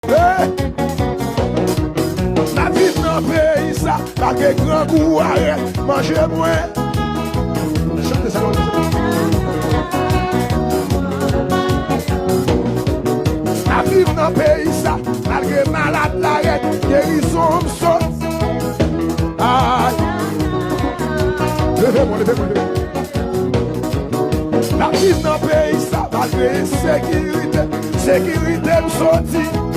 La vie dans le pays, ça, pas que grand goût arrête, mangez moins. Chantez ça comme ça. La vie dans le pays, ça, malgré malade l'arrête, guérison me saute. Aïe. Levez-moi, levez-moi, levez-moi. La vie dans le pays, ça, malgré sécurité me sortit.